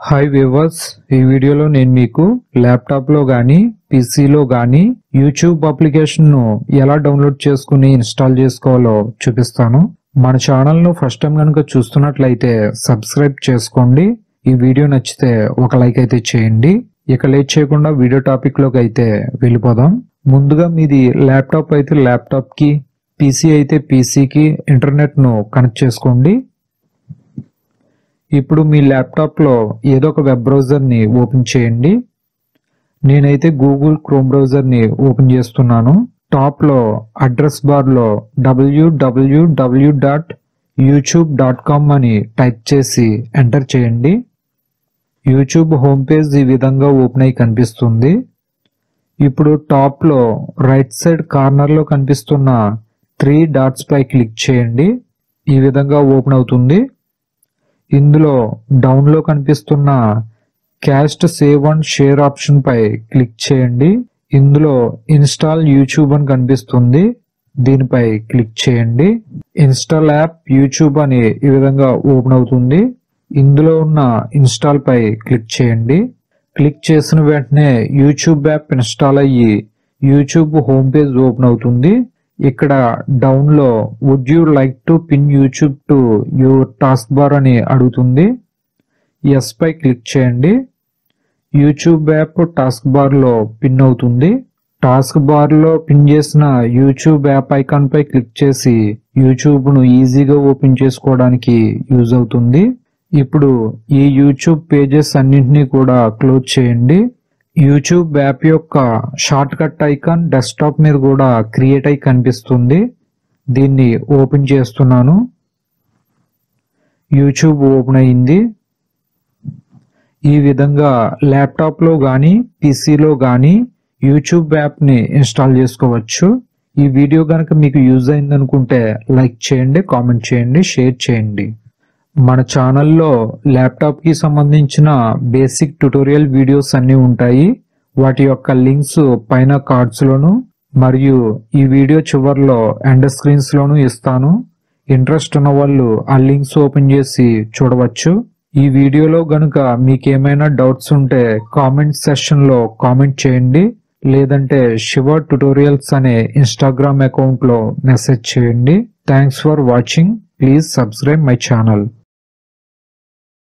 Hi viewers, ఈ వీడియోలో నేను మీకు ల్యాప్టాప్లో కానీ పీసీలో కానీ యూట్యూబ్ అప్లికేషన్ను ఎలా డౌన్లోడ్ చేసుకుని ఇన్స్టాల్ చేసుకోవాలో చూపిస్తాను. మన ఛానల్ను ఫస్ట్ టైం కనుక చూస్తున్నట్లయితే సబ్స్క్రైబ్ చేసుకోండి. ఈ వీడియో నచ్చితే ఒక లైక్ అయితే చేయండి. ఇక లేట్ చేయకుండా వీడియో టాపిక్లోకి అయితే వెళ్ళిపోదాం. ముందుగా మీది ల్యాప్టాప్ అయితే ల్యాప్టాప్కి, పీసీ అయితే పీసీకి ఇంటర్నెట్ను కనెక్ట్ చేసుకోండి. ఇప్పుడు మీ ల్యాప్టాప్లో ఏదో ఒక వెబ్ బ్రౌజర్ని ఓపెన్ చేయండి. నేనైతే గూగుల్ క్రోమ్ బ్రౌజర్ని ఓపెన్ చేస్తున్నాను. టాప్లో అడ్రస్ బార్లో www.youtube.com అని టైప్ చేసి ఎంటర్ చేయండి. యూట్యూబ్ హోమ్ పేజ్ ఈ విధంగా ఓపెన్ అయి కనిపిస్తుంది. ఇప్పుడు టాప్లో రైట్ సైడ్ కార్నర్లో కనిపిస్తున్న 3 డాట్స్ పై క్లిక్ చేయండి. ఈ విధంగా ఓపెన్ అవుతుంది. ఇందులో డౌన్లో కనిపిస్తున్న cast save and share option పై క్లిక్ చేయండి. ఇందులో ఇన్స్టాల్ యూట్యూబ్ అని కనిపిస్తుంది. దీనిపై క్లిక్ చేయండి. ఇన్స్టాల్ యాప్ యూట్యూబ్ అని ఈ విధంగా ఓపెన్ అవుతుంది. ఇందులో ఉన్న ఇన్స్టాల్ పై క్లిక్ చేయండి. క్లిక్ చేసిన వెంటనే యూట్యూబ్ యాప్ ఇన్స్టాల్ అయ్యి యూట్యూబ్ హోమ్ పేజ్ ఓపెన్ అవుతుంది. ఇక్కడ డౌన్ లో would you like to pin YouTube to your taskbar అని అడుగుతుంది. ఎస్ పై క్లిక్ చేయండి. యూట్యూబ్ యాప్ టాస్క్ బార్ లో పిన్ అవుతుంది. టాస్క్ బార్ లో పిన్ చేసిన యూట్యూబ్ యాప్ ఐకాన్ పై క్లిక్ చేసి యూట్యూబ్ ను ఈజీగా ఓపెన్ చేసుకోవడానికి యూజ్ అవుతుంది. ఇప్పుడు ఈ యూట్యూబ్ పేజెస్ అన్నింటినీ కూడా క్లోజ్ చేయండి. యూట్యూబ్ యాప్ యొక్క షార్ట్ కట్ ఐకాన్ డెస్క్టాప్ మీద కూడా క్రియేట్ అయి కనిపిస్తుంది. దీన్ని ఓపెన్ చేస్తున్నాను. యూట్యూబ్ ఓపెన్ అయింది. ఈ విధంగా ల్యాప్టాప్లో కానీ పీసీలో కానీ యూట్యూబ్ యాప్ని ఇన్స్టాల్ చేసుకోవచ్చు. ఈ వీడియో కనుక మీకు యూజ్ అయిందనుకుంటే లైక్ చేయండి, కామెంట్ చేయండి, షేర్ చేయండి. మన ఛానల్లో ల్యాప్టాప్కి సంబంధించిన బేసిక్ ట్యుటోరియల్ వీడియోస్ అన్నీ ఉంటాయి. వాటి యొక్క లింక్స్ పైన కార్డ్స్లోను మరియు ఈ వీడియో చివరిలో ఎండ్ స్క్రీన్స్లోను ఇస్తాను. ఇంట్రెస్ట్ ఉన్న వాళ్ళు ఆ లింక్స్ ఓపెన్ చేసి చూడవచ్చు. ఈ వీడియోలో గనుక మీకేమైనా డౌట్స్ ఉంటే కామెంట్ సెక్షన్లో కామెంట్ చేయండి, లేదంటే శివ ట్యుటోరియల్స్ అనే ఇన్స్టాగ్రామ్ అకౌంట్లో మెసేజ్ చేయండి. Thanks for watching. Please subscribe my channel.